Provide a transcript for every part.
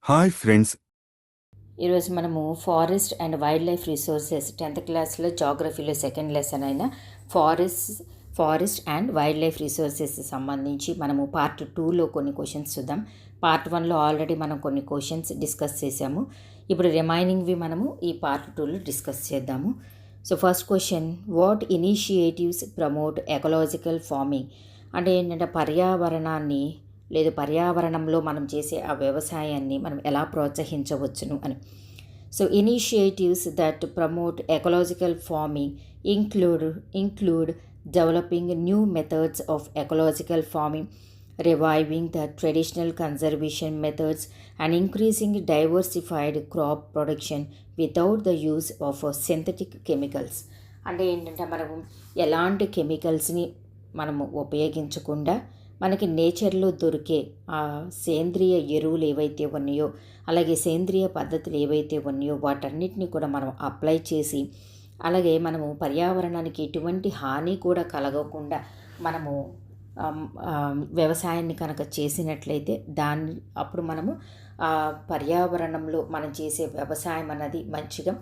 Hi friends. ఈరోజు మనము forest and wild life resources 10th క్లాస్లో జాగ్రఫీలో సెకండ్ లెసన్ అయిన forest and wild life resources సంబంధించి మనము పార్ట్ 2లో కొన్ని క్వశ్చన్స్ చూద్దాం. పార్ట్ 1లో ఆల్రెడీ మనం కొన్ని క్వశ్చన్స్ డిస్కస్ చేసాము. ఇప్పుడు రిమైనింగ్వి మనము ఈ పార్ట్ 2లో డిస్కస్ చేద్దాము. So first question, what initiatives promote ecological farming? అంటే ఏంటంటే పర్యావరణంలో మనం చేసే ఆ వ్యవసాయాన్ని మనం ఎలా ప్రోత్సహించవచ్చును అని. So initiatives that promote ecological farming include developing new methods of ecological farming, reviving the traditional conservation methods, and increasing diversified crop production without the use of synthetic chemicals. అంటే ఏంటంటే మనము ఎలాంటి కెమికల్స్ని మనము ఉపయోగించకుండా మనకి నేచర్లో దొరికే ఆ సేంద్రియ ఎరువులు ఏవైతే ఉన్నాయో, అలాగే సేంద్రియ పద్ధతులు ఏవైతే ఉన్నాయో వాటన్నిటిని కూడా మనం అప్లై చేసి, అలాగే మనము పర్యావరణానికి ఎటువంటి హాని కూడా కలగకుండా మనము వ్యవసాయాన్ని కనుక చేసినట్లయితే అప్పుడు మనము పర్యావరణంలో మనం చేసే వ్యవసాయం అన్నది మంచిగా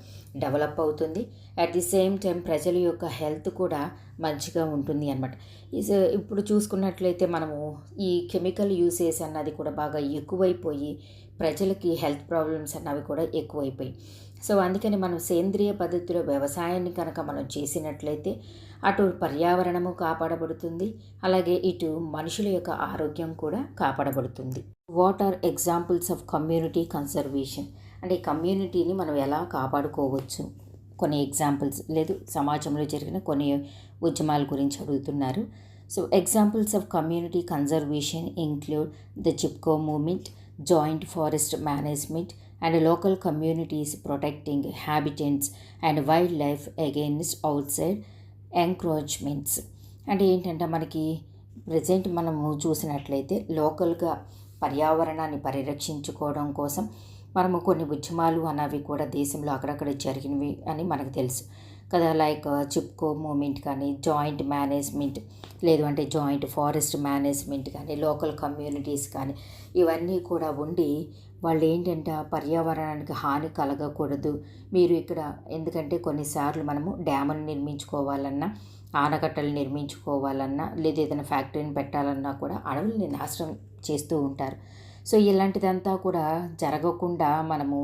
డెవలప్ అవుతుంది. అట్ ది సేమ్ టైం ప్రజల యొక్క హెల్త్ కూడా మంచిగా ఉంటుంది అన్నమాట. ఇప్పుడు చూసుకున్నట్లయితే మనము ఈ కెమికల్ యూసేజ్ అన్నది కూడా బాగా ఎక్కువైపోయి ప్రజలకి హెల్త్ ప్రాబ్లమ్స్ అన్నవి కూడా ఎక్కువైపోయి. సో అందుకని మనం సేంద్రియ పద్ధతిలో వ్యవసాయాన్ని కనుక మనం చేసినట్లయితే అటు పర్యావరణము కాపాడబడుతుంది, అలాగే ఇటు మనుషుల యొక్క ఆరోగ్యం కూడా కాపాడబడుతుంది. What are examples of community conservation? అంటే కమ్యూనిటీని మనం ఎలా కాపాడుకోవచ్చు, కొన్ని ఎగ్జాంపుల్స్ లేదు సమాజంలో జరిగిన కొన్ని ఉద్యమాల గురించి అడుగుతున్నారు. So examples of community conservation include the Chipko movement, joint forest management, and local communities protecting habitats and wildlife against outside encroachments. అంటే ఏంటంటే మనకి ప్రజెంట్ మనము చూసినట్లయితే లోకల్గా పర్యావరణాన్ని పరిరక్షించుకోవడం కోసం మనము కొన్ని ఉద్యమాలు అన్నవి కూడా దేశంలో అక్కడక్కడ జరిగినవి అని మనకు తెలుసు కదా. లైక్ చిప్కో మూమెంట్ కానీ, జాయింట్ మేనేజ్మెంట్ లేదు అంటే జాయింట్ ఫారెస్ట్ మేనేజ్మెంట్ కానీ, లోకల్ కమ్యూనిటీస్ కానీ ఇవన్నీ కూడా ఉండి వాళ్ళు ఏంటంటే పర్యావరణానికి హాని కలగకూడదు మీరు ఇక్కడ, ఎందుకంటే కొన్నిసార్లు మనము డ్యాములు నిర్మించుకోవాలన్నా, ఆనకట్టలు నిర్మించుకోవాలన్నా, లేదా ఏదైనా ఫ్యాక్టరీని పెట్టాలన్నా కూడా అడవుల్ని నాశనం చేస్తూ ఉంటారు. సో ఇలాంటిదంతా కూడా జరగకుండా మనము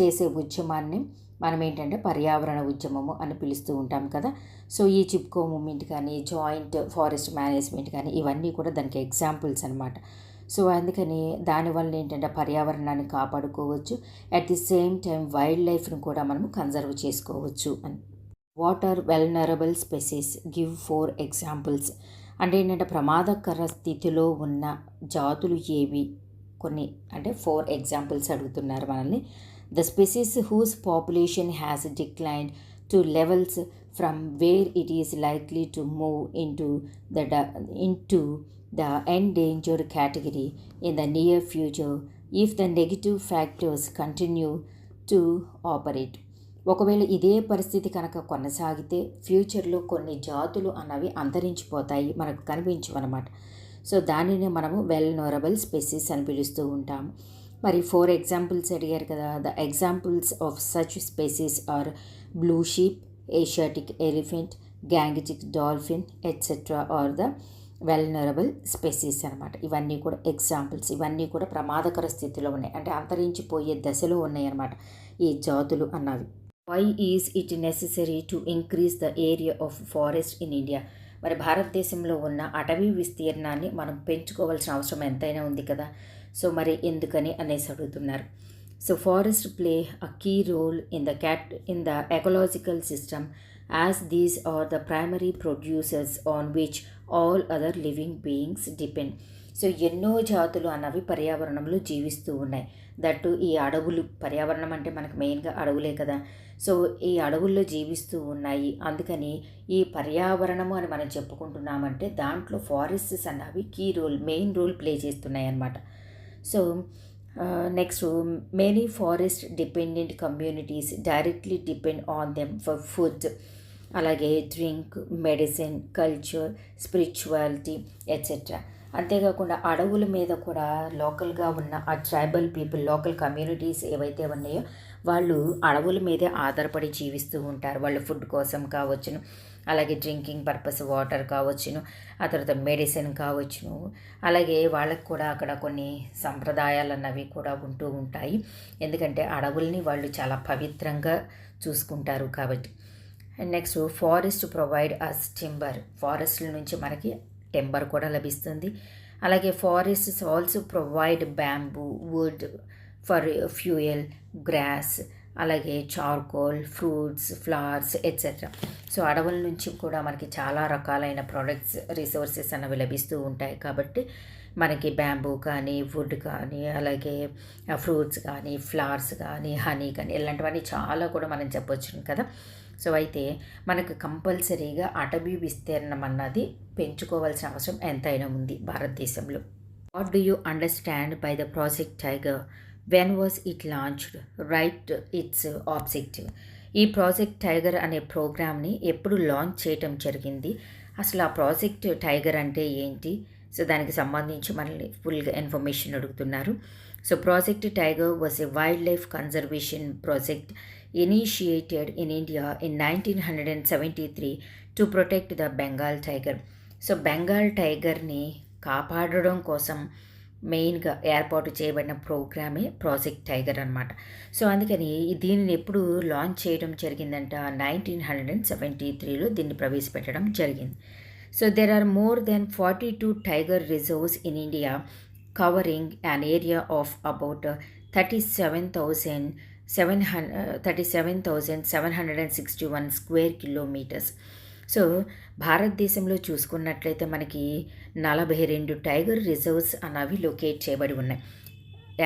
చేసే ఉద్యమాన్ని మనం ఏంటంటే పర్యావరణ ఉద్యమము అని పిలుస్తూ ఉంటాం కదా. సో ఈ చిప్కో మూమెంట్ కానీ, జాయింట్ ఫారెస్ట్ మేనేజ్మెంట్ కానీ ఇవన్నీ కూడా దానికి ఎగ్జాంపుల్స్ అనమాట. సో అందుకని దానివల్ల ఏంటంటే పర్యావరణాన్ని కాపాడుకోవచ్చు, అట్ ది సేమ్ టైం వైల్డ్ లైఫ్ను కూడా మనము కన్జర్వ్ చేసుకోవచ్చు అని. What are vulnerable species? Give 4 examples. అంటే ఏంటంటే ప్రమాదకర స్థితిలో ఉన్న జాతులు ఏవి, కొన్ని అంటే 4 ఎగ్జాంపుల్స్ అడుగుతున్నారు మనల్ని. The species whose population has declined to levels from where it is likely to move into the endangered category in the near future if the negative factors continue to operate. ఒకవేళ ఇదే పరిస్థితి కనుక కొనసాగితే ఫ్యూచర్లో కొన్ని జాతులు అన్నవి అంతరించిపోతాయి, మనకు కనిపించవన్నమాట. సో దానిని మనము వెల్నరబుల్ స్పెసీస్ అని పిలుస్తూ ఉంటాము. మరి 4 ఎగ్జాంపుల్స్ అడిగారు కదా. The examples of such species are blue sheep, Asiatic elephant, Gangetic dolphin etcetera are the vulnerable species అనమాట. ఇవన్నీ కూడా ఎగ్జాంపుల్స్, ఇవన్నీ కూడా ప్రమాదకర స్థితిలో ఉన్నాయి, అంటే అంతరించిపోయే దశలో ఉన్నాయి అన్నమాట ఈ జాతులు అన్నవి. Why is it necessary to increase the area of forest in India? మరి భారతదేశంలో ఉన్న అటవీ విస్తీర్ణాన్ని మనం పెంచుకోవాల్సిన అవసరం ఎంతైనా ఉంది కదా. సో మరి ఎందుకని అనేసి అడుగుతున్నారు. So forest play a key role in the ecological system as these are the primary producers on which all other living beings depend. So ఎన్నో జాతులు అన్నవి పర్యావరణంలో జీవిస్తూ ఉన్నాయి. దట్టు ఈ అడవులు, పర్యావరణం అంటే మనకు మెయిన్గా అడవులే కదా. సో ఈ అడవుల్లో జీవిస్తూ ఉన్నాయి. అందుకని ఈ పర్యావరణము అని మనం చెప్పుకుంటున్నామంటే దాంట్లో ఫారెస్ట్స్ అన్నవి మెయిన్ రోల్ ప్లే చేస్తున్నాయి అన్నమాట. So next, many forest dependent communities directly depend on them for food, అలాగే drink, medicine, culture, spirituality etcetera. అంతేకాకుండా అడవుల మీద కూడా లోకల్గా ఉన్న ఆ ట్రైబల్ పీపుల్, లోకల్ కమ్యూనిటీస్ ఏవైతే ఉన్నాయో వాళ్ళు అడవుల మీదే ఆధారపడి జీవిస్తూ ఉంటారు. వాళ్ళు ఫుడ్ కోసం కావచ్చును, అలాగే డ్రింకింగ్ పర్పస్ వాటర్ కావచ్చును, ఆ తర్వాత మెడిసిన్ కావచ్చును, అలాగే వాళ్ళకి కూడా అక్కడ కొన్ని సంప్రదాయాలు అన్నవి కూడా ఉంటూ ఉంటాయి. ఎందుకంటే అడవుల్ని వాళ్ళు చాలా పవిత్రంగా చూసుకుంటారు కాబట్టి. And next forest provide us timber, ఫారెస్ట్ల నుంచి మనకి టింబర్ కూడా లభిస్తుంది. అలాగే forests also provide bamboo, wood for fuel, grass, అలాగే charcoal, fruits, flowers etcetera. So అడవుల నుంచి కూడా మనకి చాలా రకాలైన ప్రోడక్ట్స్, రిసోర్సెస్ అనేవి లభిస్తూ ఉంటాయి కాబట్టి మనకి బ్యాంబూ కానీ, వుడ్ కానీ, అలాగే ఫ్రూట్స్ కానీ, ఫ్లవర్స్ కానీ, హనీ కానీ ఇలాంటివన్నీ చాలా కూడా మనం చెప్పొచ్చు కదా. సో అయితే మనకు కంపల్సరీగా అటవీ విస్తీర్ణం అన్నది పెంచుకోవాల్సిన అవసరం ఎంతైనా ఉంది భారతదేశంలో. What do you understand by the project tiger? When was it launched? Right it's objective. ఈ ప్రాజెక్ట్ టైగర్ అనే ప్రోగ్రామ్ని ఎప్పుడు లాంచ్ చేయటం జరిగింది, అసలు ఆ ప్రాజెక్ట్ టైగర్ అంటే ఏంటి, సో దానికి సంబంధించి మనల్ని ఫుల్గా ఇన్ఫర్మేషన్ అడుగుతున్నారు. So project tiger was a wild life conservation project initiated in India in 1973 to protect the Bengal tiger. So Bengal టైగర్ని కాపాడడం కోసం మెయిన్గా ఏర్పాటు చేయబడిన ప్రోగ్రామే ప్రాజెక్ట్ టైగర్ అనమాట. సో అందుకని దీనిని ఎప్పుడు లాంచ్ చేయడం జరిగిందంట, 1973లో దీన్ని ప్రవేశపెట్టడం జరిగింది. So there are more than 42 tiger reserves in India covering an area of about 37,761 square kilometres. So భారతదేశంలో చూసుకున్నట్లయితే మనకి 42 టైగర్ రిజర్వ్స్ అనేవి లొకేట్ చేయబడి ఉన్నాయి,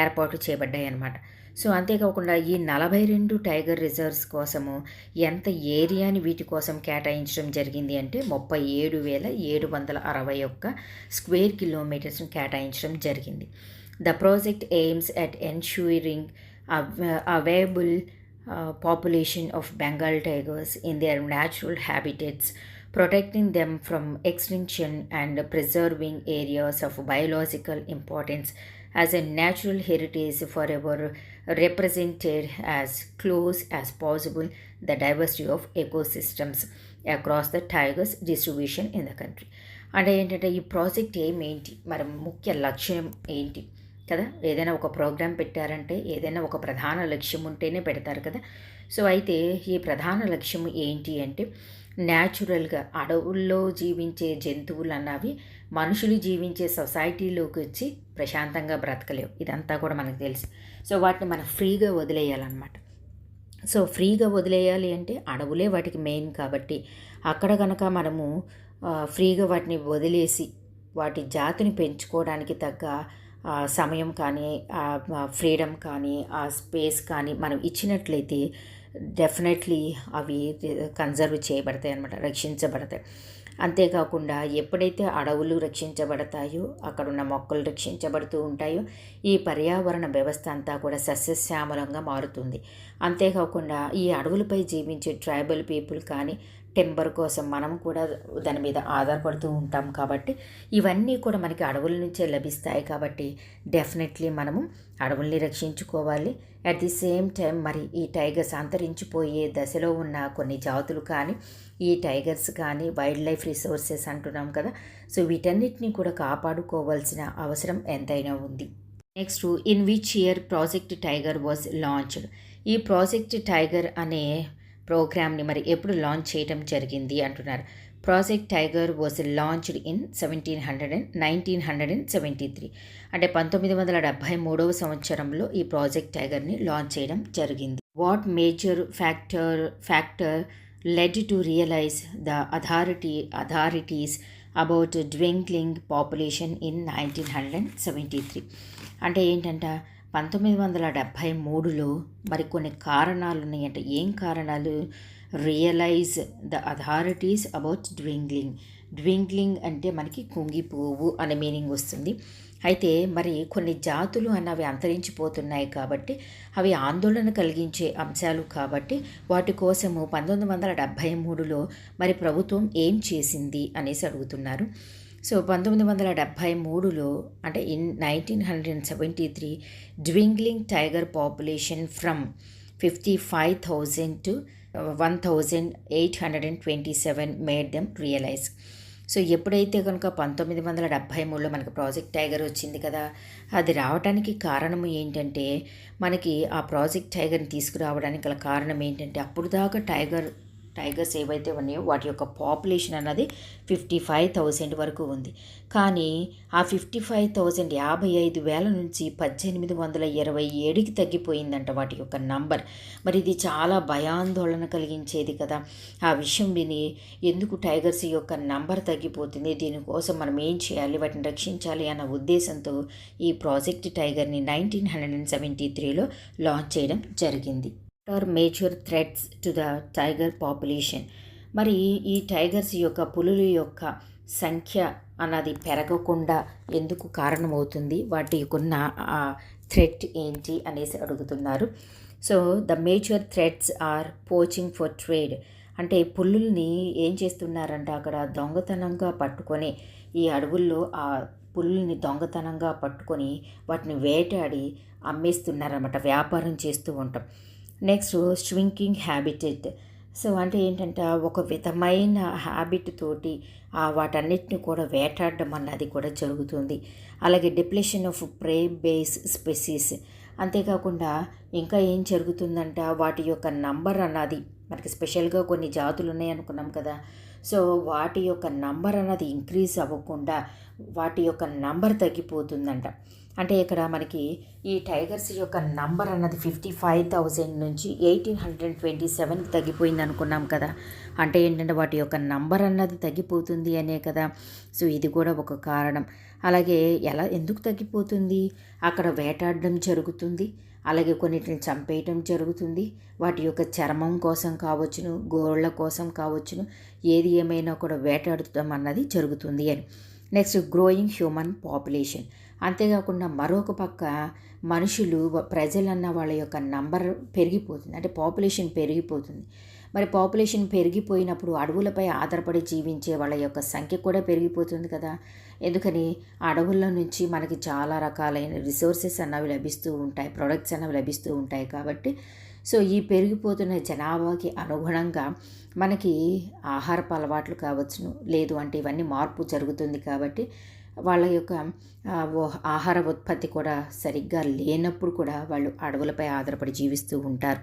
ఏర్పాటు చేయబడ్డాయి అన్నమాట. సో అంతేకాకుండా ఈ 42 టైగర్ రిజర్వ్స్ కోసము ఎంత ఏరియాని వీటి కోసం కేటాయించడం జరిగింది అంటే 37,761 స్క్వేర్ కిలోమీటర్స్ని కేటాయించడం జరిగింది. The project AIIMS at ensuring available population of Bengal tigers in their natural habitats, protecting them from extinction and preserving areas of biological importance as a natural heritage forever represented as close as possible the diversity of ecosystems across the tigers distribution in the country. అంటే ఏంటంటే ఈ project ఏంటి, మరి ముఖ్య లక్ష్యం ఏంటి కదా. ఏదైనా ఒక ప్రోగ్రాం పెట్టారంటే ఏదైనా ఒక ప్రధాన లక్ష్యం ఉంటేనే పెడతారు కదా. సో అయితే ఈ ప్రధాన లక్ష్యం ఏంటి అంటే న్యాచురల్గా అడవుల్లో జీవించే జంతువులు అన్నవి మనుషులు జీవించే సొసైటీలోకి వచ్చి ప్రశాంతంగా బ్రతకలేవు, ఇదంతా కూడా మనకు తెలుసు. సో వాటిని మనం ఫ్రీగా వదిలేయాలన్నమాట. సో ఫ్రీగా వదిలేయాలి అంటే అడవులే వాటికి మెయిన్ కాబట్టి అక్కడ కనుక మనము ఫ్రీగా వాటిని వదిలేసి వాటి జాతిని పెంచుకోవడానికి తగ్గ సమయం కానీ, ఫ్రీడమ్ కానీ, ఆ స్పేస్ కానీ మనం ఇచ్చినట్లయితే డెఫినెట్లీ అవి కన్జర్వ్ చేయబడతాయి అన్నమాట, రక్షించబడతాయి. అంతేకాకుండా ఎప్పుడైతే అడవులు రక్షించబడతాయో, అక్కడున్న మొక్కలు రక్షించబడుతూ ఉంటాయో, ఈ పర్యావరణ వ్యవస్థ అంతా కూడా సస్యశ్యామలంగా మారుతుంది. అంతేకాకుండా ఈ అడవులపై జీవించే ట్రైబల్ పీపుల్ కానీ టింబర్ కోసం మనం కూడా దాని మీద ఆధారపడుతూ ఉంటాం కాబట్టి ఇవన్నీ కూడా మనకి అడవుల నుంచే లభిస్తాయి. కాబట్టి డెఫినెట్లీ మనము అడవుల్ని రక్షించుకోవాలి. అట్ ది సేమ్ టైం మరి ఈ టైగర్స్ అంతరించిపోయే దశలో ఉన్న కొన్ని జాతులు కానీ, ఈ టైగర్స్ కానీ వైల్డ్ లైఫ్ రిసోర్సెస్ అంటున్నాం కదా, సో వీటన్నిటిని కూడా కాపాడుకోవాల్సిన అవసరం ఎంతైనా ఉంది. Next, in which year project tiger was launched? ఈ ప్రాజెక్ట్ టైగర్ అనే ప్రోగ్రామ్ని మరి ఎప్పుడు లాంచ్ చేయడం జరిగింది అంటున్నారు. Project tiger was launched in 1973, అంటే 1973వ సంవత్సరంలో ఈ ప్రాజెక్ట్ టైగర్ని లాంచ్ చేయడం జరిగింది. What major factor led to realize the authorities about dwindling population in 1973? అంటే ఏంటంట 1973లో మరి కొన్ని కారణాలు ఉన్నాయంట. ఏం కారణాలు? రియలైజ్ ద అథారిటీస్ అబౌట్ డ్వింక్లింగ్ అంటే మనకి కుంగిపోవు అనే మీనింగ్ వస్తుంది. అయితే మరి కొన్ని జాతులు అన్నవి అంతరించిపోతున్నాయి కాబట్టి అవి ఆందోళన కలిగించే అంశాలు కాబట్టి వాటి కోసము 1973లో మరి ప్రభుత్వం ఏం చేసింది అనేసి అడుగుతున్నారు. సో 1973లో అంటే in 1973 dwindling tiger population from 55,000 to 1,827 made them realize. So ఎప్పుడైతే కనుక 1973లో మనకి ప్రాజెక్ట్ టైగర్ వచ్చింది కదా, అది రావడానికి కారణం ఏంటంటే, మనకి ఆ ప్రాజెక్ట్ టైగర్ని తీసుకురావడానికి గల కారణం ఏంటంటే, అప్పుడు దాకా టైగర్స్ ఏవైతే ఉన్నాయో వాటి యొక్క పాపులేషన్ అన్నది 55,000 వరకు ఉంది. కానీ ఆ 55,000 55,000 నుంచి 1,827కి తగ్గిపోయిందంట వాటి యొక్క నంబర్. మరి ఇది చాలా భయాందోళన కలిగించేది కదా. ఆ విషయం విని ఎందుకు టైగర్స్ యొక్క నంబర్ తగ్గిపోతుంది, దీనికోసం మనం ఏం చేయాలి, వాటిని రక్షించాలి అన్న ఉద్దేశంతో ఈ ప్రాజెక్ట్ టైగర్ని 1973లో లాంచ్ చేయడం జరిగింది. Major threats to the tiger population. మరి ఈ టైగర్స్ యొక్క పులుల యొక్క సంఖ్య అన్నది పెరగకుండా ఎందుకు కారణమవుతుంది, వాటికున్న థ్రెట్ ఏంటి అనేసి అడుగుతున్నారు. So the major threats are poaching for trade. అంటే పులుల్ని ఏం చేస్తున్నారంటే అక్కడ దొంగతనంగా పట్టుకొని, ఈ అడవుల్లో ఆ పులుల్ని దొంగతనంగా పట్టుకొని వాటిని వేటాడి అమ్మేస్తున్నారన్నమాట, వ్యాపారం చేస్తూ ఉంటాం. Next స్వింకింగ్ habitat. సో అంటే ఏంటంటే ఒక విధమైన హ్యాబిట్ తోటి వాటన్నిటిని కూడా వేటాడడం అన్నది కూడా జరుగుతుంది. అలాగే depletion of pray base species. అంతేకాకుండా ఇంకా ఏం జరుగుతుందంట, వాటి యొక్క నంబర్ అన్నది మనకి స్పెషల్గా కొన్ని జాతులు ఉన్నాయి అనుకున్నాం కదా. సో వాటి యొక్క నంబర్ అన్నది ఇంక్రీజ్ అవ్వకుండా వాటి యొక్క నంబర్ తగ్గిపోతుందంట. అంటే ఇక్కడ మనకి ఈ టైగర్స్ యొక్క నంబర్ అన్నది 55,000 నుంచి 1,827కి తగ్గిపోయింది అనుకున్నాం కదా. అంటే ఏంటంటే వాటి యొక్క నంబర్ అన్నది తగ్గిపోతుంది అనే కదా. సో ఇది కూడా ఒక కారణం. అలాగే ఎందుకు తగ్గిపోతుంది, అక్కడ వేటాడడం జరుగుతుంది, అలాగే కొన్నిటిని చంపేయటం జరుగుతుంది, వాటి యొక్క చర్మం కోసం కావచ్చును, గోళ్ళ కోసం కావచ్చును, ఏది ఏమైనా కూడా వేటాడటం అన్నది జరుగుతుంది అని. Next growing human population. అంతేకాకుండా మరొక పక్క ప్రజలన్న వాళ్ళ యొక్క నంబర్ పెరిగిపోతుంది, అంటే పాపులేషన్ పెరిగిపోతుంది. మరి పాపులేషన్ పెరిగిపోయినప్పుడు అడవులపై ఆధారపడి జీవించే వాళ్ళ యొక్క సంఖ్య కూడా పెరిగిపోతుంది కదా. ఎందుకని అడవుల్లో నుంచి మనకి చాలా రకాలైన రిసోర్సెస్ అన్నవి లభిస్తూ ఉంటాయి, ప్రొడక్ట్స్ అన్నవి లభిస్తూ ఉంటాయి. కాబట్టి సో ఈ పెరిగిపోతున్న జనాభాకి అనుగుణంగా మనకి ఆహారపు అలవాట్లు కావచ్చును, లేదు అంటే ఇవన్నీ మార్పు జరుగుతుంది. కాబట్టి వాళ్ళ యొక్క ఆహార ఉత్పత్తి కూడా సరిగ్గా లేనప్పుడు కూడా వాళ్ళు అడవులపై ఆధారపడి జీవిస్తూ ఉంటారు.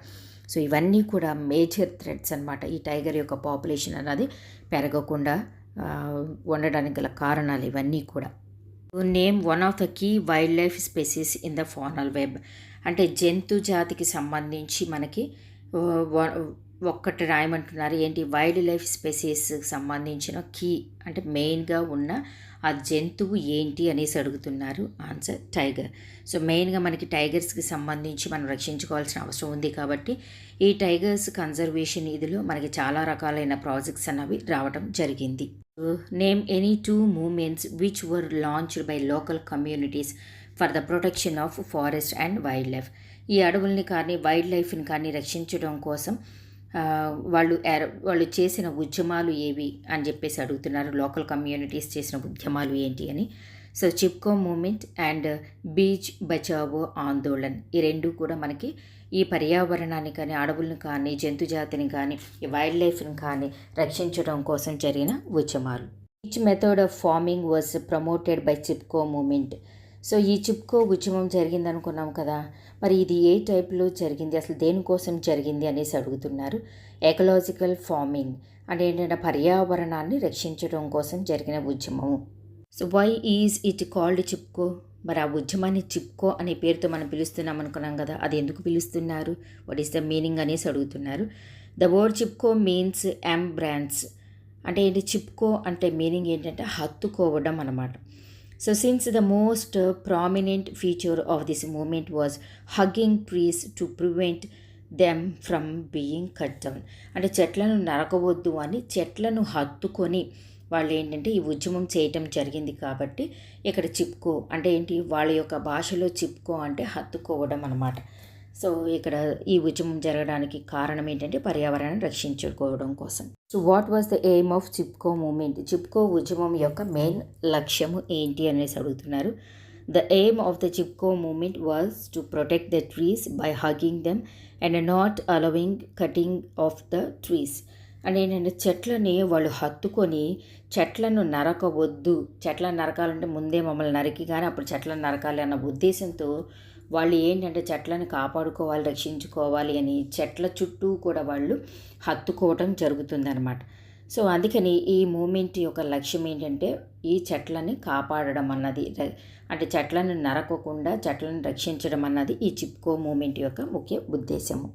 సో ఇవన్నీ కూడా మేజర్ థ్రెట్స్ అన్నమాట, ఈ టైగర్ యొక్క పాపులేషన్ అన్నది పెరగకుండా ఉండడానికి గల కారణాలు ఇవన్నీ కూడా. Name one of the key wild life species in the faunal web. అంటే జంతు జాతికి సంబంధించి మనకి ఒక్కటి రాయమంటున్నారు. ఏంటి, వైల్డ్ లైఫ్ స్పెసీస్కి సంబంధించిన కీ అంటే మెయిన్గా ఉన్న ఆ జంతువు ఏంటి అనేసి అడుగుతున్నారు. Answer tiger. సో మెయిన్గా మనకి టైగర్స్కి సంబంధించి మనం రక్షించుకోవాల్సిన అవసరం ఉంది. కాబట్టి ఈ టైగర్స్ కన్జర్వేషన్ ఇదిలో మనకి చాలా రకాలైన ప్రాజెక్ట్స్ అన్నవి రావడం జరిగింది. Name any 2 movements which were launched by local communities for the protection of forest and wild life. ఈ అడవుల్ని కానీ వైల్డ్ లైఫ్ని కానీ రక్షించడం కోసం వాళ్ళు చేసిన ఉద్యమాలు ఏవి అని చెప్పేసి అడుగుతున్నారు. లోకల్ కమ్యూనిటీస్ చేసిన ఉద్యమాలు ఏంటి అని. So Chipko movement and Beej Bachao Andolan, ఈ రెండు కూడా మనకి ఈ పర్యావరణాన్ని కానీ అడవులను కానీ జంతు జాతిని కానీ ఈ వైల్డ్ లైఫ్ని కానీ రక్షించడం కోసం జరిగిన ఉద్యమాలు. Each method of farming was promoted by Chipko movement. So ఈ చిప్కో ఉద్యమం జరిగింది అనుకున్నాం కదా, మరి ఇది ఏ టైప్లో జరిగింది, అసలు దేనికోసం జరిగింది అనేసి అడుగుతున్నారు. ఎకలాజికల్ ఫార్మింగ్ అంటే ఏంటంటే పర్యావరణాన్ని రక్షించడం కోసం జరిగిన ఉద్యమము. So why is it called Chipko? మరి ఆ ఉద్యమాన్ని చిప్కో అనే పేరుతో మనం పిలుస్తున్నాం అనుకున్నాం కదా, అది ఎందుకు పిలుస్తున్నారు, వాట్ ఈస్ ద మీనింగ్ అనేసి అడుగుతున్నారు. The word Chipko means embrace. అంటే ఏంటి, చిప్కో అంటే మీనింగ్ ఏంటంటే హత్తుకోవడం అన్నమాట. So since the most prominent feature of this movement was hugging trees to prevent them from being cut down. అంటే చెట్లను నరకవద్దు అని చెట్లను హత్తుకొని వాళ్ళు ఏంటంటే ఈ ఉద్యమం చేయటం జరిగింది. కాబట్టి ఇక్కడ చిప్కో అంటే ఏంటి, వాళ్ళ యొక్క భాషలో చిప్కో అంటే హత్తుకోవడం అన్నమాట. సో ఇక్కడ ఈ ఉద్యమం జరగడానికి కారణం ఏంటంటే పర్యావరణాన్ని రక్షించుకోవడం కోసం. So what was the aim of Chipko movement? Chipko ఉద్యమం యొక్క మెయిన్ లక్ష్యము ఏంటి అనేసి అడుగుతున్నారు. The aim of the Chipko movement was to protect the trees by hugging them and not allowing cutting of the trees. అండ్ ఏంటంటే చెట్లని వాళ్ళు హత్తుకొని చెట్లను నరకవద్దు, చెట్లను నరకాలంటే ముందే మమ్మల్ని నరికి కానీ అప్పుడు చెట్లను నరకాలి అన్న ఉద్దేశంతో వాళ్ళు ఏంటంటే చెట్లను కాపాడుకోవాలి, రక్షించుకోవాలి అని చెట్ల చుట్టూ కూడా వాళ్ళు హత్తుకోవటం జరుగుతుందన్నమాట. సో అందుకని ఈ మూమెంట్ యొక్క లక్ష్యం ఏంటంటే ఈ చెట్లని కాపాడడం అన్నది, అంటే చెట్లను నరకకుండా చెట్లను రక్షించడం అన్నది ఈ చిప్కో మూమెంట్ యొక్క ముఖ్య ఉద్దేశము.